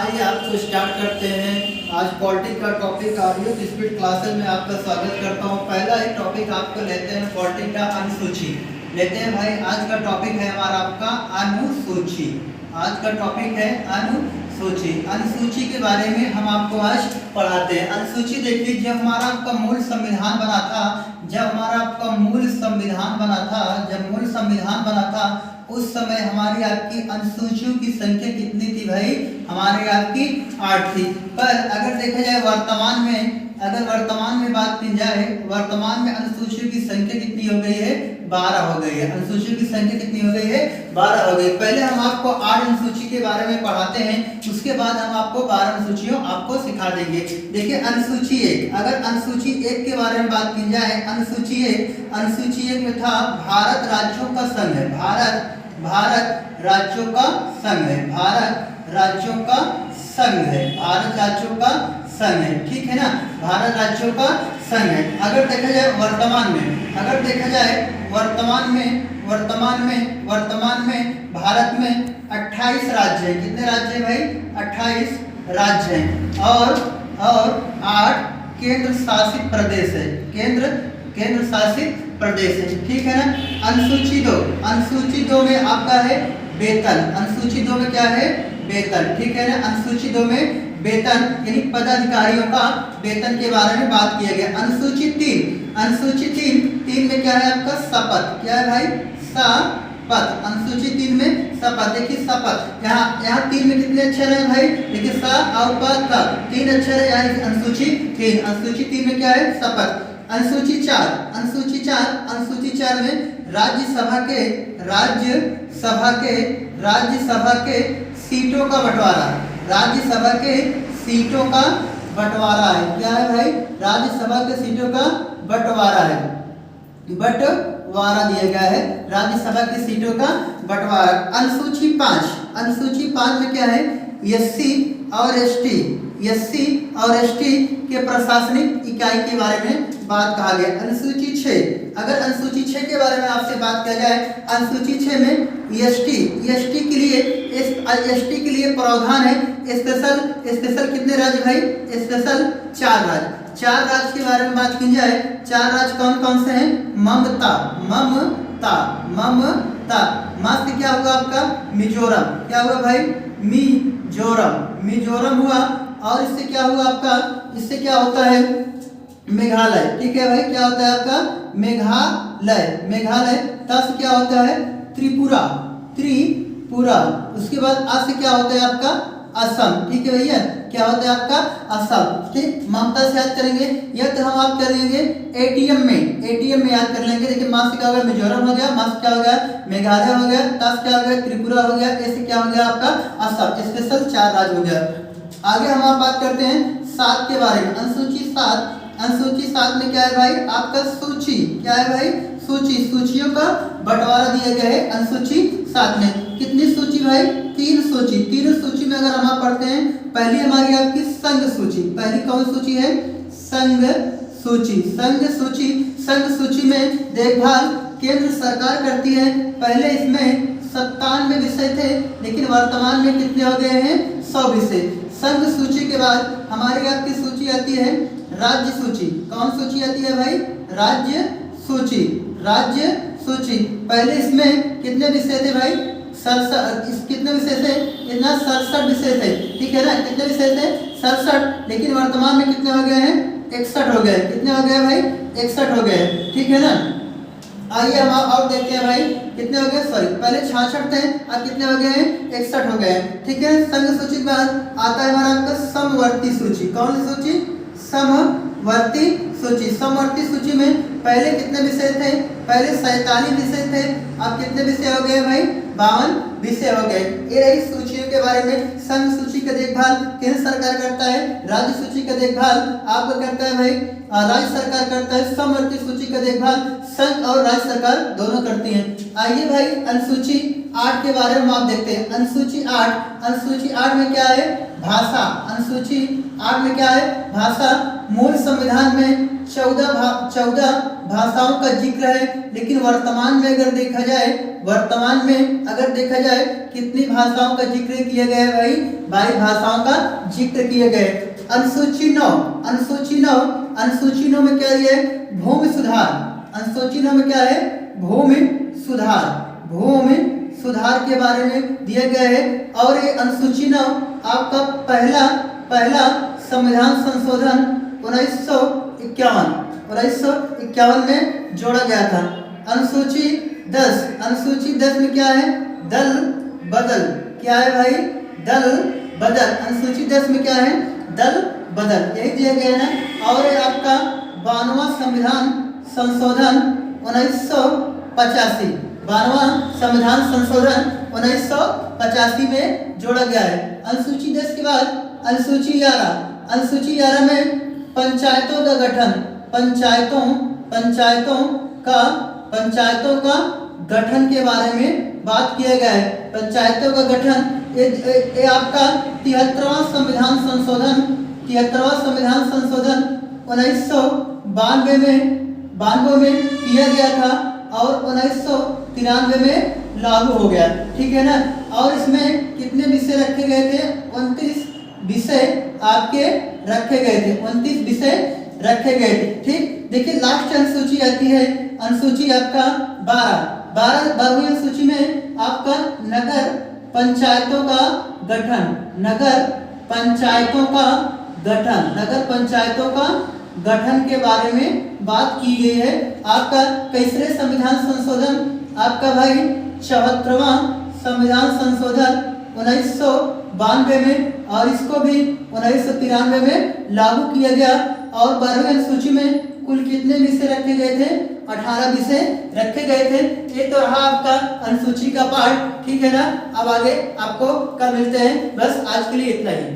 आइए आपको स्टार्ट करते हैं। आज पॉलिटिक्स का टॉपिक ऑडियो स्पीड क्लासेस में आपका स्वागत करता हूं। पहला ही टॉपिक आपको लेते हैं पॉलिटिक्स का अनुसूची लेते हैं भाई। आज का टॉपिक है हमारा आपका अनुसूची। आज का टॉपिक है अनुसूची। अनुसूची के बारे में हम आपको आज पढ़ाते हैं। अनुसूची देखिए, जब हमारा आपका मूल संविधान बना था, जब मूल संविधान बना था उस समय हमारी आपकी अनुसूचियों की संख्या कितनी थी भाई? हमारी आपकी 8 थी। पर अगर देखा जाए वर्तमान में बात की जाए, वर्तमान में अनुसूचियों की संख्या कितनी हो गई है? 12 हो गई है। अनुसूचियों की संख्या कितनी हो गई है? 12 हो गई। पहले हम आपको 8 अनुसूची के बारे में पढ़ाते हैं, उसके बाद हम आपको 12 अनुसूचियों आपको सिखा देंगे। देखिए अनुसूची 1, अगर अनुसूची 1 के बारे में बात की जाए, अनुसूची 1 में था भारत राज्यों का संघ है। भारत राज्यों का संघ है। भारत राज्यों का संघ है। ठीक है ना, भारत राज्यों का संघ है। अगर देखा जाए वर्तमान में भारत में 28 राज्य हैं। कितने राज्य हैं भाई? 28 राज्य हैं और 8 केंद्र शासित प्रदेश है। केंद्र शासित प्रदेश है। ठीक है ना। अनुसूची 2 में आपका है वेतन। अनुसूची 2 में क्या है? वेतन। ठीक है ना। अनुसूची 2 में वेतन यानी पदाधिकारियों का वेतन के बारे में बात किया गया। अनुसूची 3 में क्या है आपका? शपथ। क्या है भाई? शपथ। अनुसूची 3 में शपथ। देखिए शपथ, यहाँ 3 में कितने अक्षर है भाई? देखिए स और प त 3 अक्षर है यहाँ अनुसूची 3। अनुसूची 3 में क्या है? शपथ। अनुसूची 4 में राज्यसभा के सीटों का बंटवारा। राज्यसभा के सीटों का बंटवारा है। क्या है भाई? राज्यसभा के सीटों का बंटवारा है। बंटवारा दिया गया है, राज्यसभा की सीटों का बंटवारा। अनुसूची 5 में क्या है? एससी और एसटी के प्रशासनिक इकाई के बारे में बात कहा गया। अनुसूची 6, अगर अनुसूची 6 के बारे में आपसे बात किया जाए, अनुसूची 6 में एसटी के लिए प्रावधान है स्पेशल कितने राज्य भाई? स्पेशल 4 राज्य। 4 राज्य के बारे में बात की जाए, 4 राज्य कौन कौन से हैं? ममता। माँ से क्या होगा आपका? मिजोरम। क्या हुआ भाई? मिजोरम हुआ। और इससे क्या हुआ आपका? इससे क्या होता है? मेघालय। ठीक है भाई, क्या होता है आपका? मेघालय। तब से क्या होता है? त्रिपुरा। उसके बाद आज से क्या होता है आपका? असम। ठीक है भैया, क्या होता है आपका? असम। ठीक, ममता से याद करेंगे या तो हम आप करेंगे एटीएम में याद कर लेंगे। देखिए माँ से क्या हो गया? मिजोरम हो गया। माँ से क्या हो गया? मेघालय हो गया। तब क्या हो गया? त्रिपुरा हो गया। ऐसे क्या हो गया आपका? असम। स्पेशल 4 राज्य हो गया। आगे हम आप बात करते हैं 7 के बारे में। अनुसूची 7 में क्या है भाई? आपका सूची। क्या है भाई? सूचियों का बंटवारा दिया गया है अनुसूची 7 में। कितनी सूची भाई? 3 सूची। तीनों सूची में अगर हम आप पढ़ते हैं, पहली हमारी आपकी संघ सूची। पहली कौन सूची है? संघ सूची में देखभाल केंद्र सरकार करती है। पहले इसमें 97 विषय थे, लेकिन वर्तमान में कितने हो गए हैं? 100 विषय। संघ सूची के बाद हमारी आपकी सूची आती है राज्य सूची। कौन सूची आती है भाई? राज्य सूची। पहले इसमें कितने विषय थे भाई? 67। कितने विषय थे? 67 विषय थे। ठीक है ना। कितने विषय थे? 67। लेकिन वर्तमान में कितने हो गए हैं? 61 हो गए। कितने हो गए भाई? 61 हो गए। ठीक है ना। आइए हम और देखते हैं भाई कितने हो गए। सॉरी, पहले 66 थे, अब कितने हो गए हैं? 61 हो गए। ठीक है। संघ सूची के बाद आता है हमारा आपका समवर्ती सूची। कौन सी सूची? समवर्ती सूची में पहले कितने विषय थे? पहले 47 विषय थे, अब कितने विषय हो गए भाई? 52 विषय हो गए। ये रही सूचियों के बारे में। संघ सूची का देखभाल केंद्र सरकार करता है। राज्य सूची का देखभाल आपका करता है भाई राज्य सरकार करता है। समवर्ती सूची का देखभाल संघ और राज्य सरकार दोनों करती हैं। आइए भाई अनुसूची 8 के बारे में आप देखते हैं। अनुसूची 8 में क्या है? भाषा। अनुसूची 8 में क्या है? भाषा। मूल संविधान में 14 भाषाओं का जिक्र है, लेकिन वर्तमान में अगर देखा जाए कितनी भाषाओं का जिक्र किया गया है भाई? 22 भाषाओं का जिक्र किए गए। अनुसूची 9 में क्या है? भूमि सुधार। अनुसूची 9 में क्या है? भूमि सुधार के बारे में दिया गया है। और ये अनुसूची 9 आपका पहला संविधान संशोधन 1951 में जोड़ा गया था। अनुसूची 10 में क्या है? दल बदल। क्या है भाई? दल बदल। अनुसूची 10 में क्या है? दल बदल, यही दिया गया है। और ये आपका 92वां संविधान संशोधन 1985, 92वां संविधान संशोधन 1985 में जोड़ा गया है। अनुसूची 10 के बाद अनुसूची 11 में पंचायतों का गठन, पंचायतों का गठन के बारे में बात किया गया है। पंचायतों का गठन ये आपका 73वां संविधान संशोधन 1992 में किया गया था और 1993 में लागू हो गया। ठीक है ना। और इसमें कितने विषय रखे गए थे? 29 विषय आपके रखे गए थे। 29 विषय रखे गए थे। ठीक, देखिए लास्ट अनुसूची आती है, अनुसूची आपका 12वीं अनुसूची में आपका नगर पंचायतों का गठन के बारे में बात की गई है। आपका कैसरे संविधान संशोधन? आपका भाई 74वां संविधान संशोधन 1992 में, और इसको भी 1993 में लागू किया गया। और 12वीं अनुसूची में कुल कितने विषय रखे गए थे? 18 विषय रखे गए थे। ये तो रहा आपका अनुसूची का पार्ट। ठीक है ना। अब आगे आपको कल मिलते हैं। बस आज के लिए इतना ही।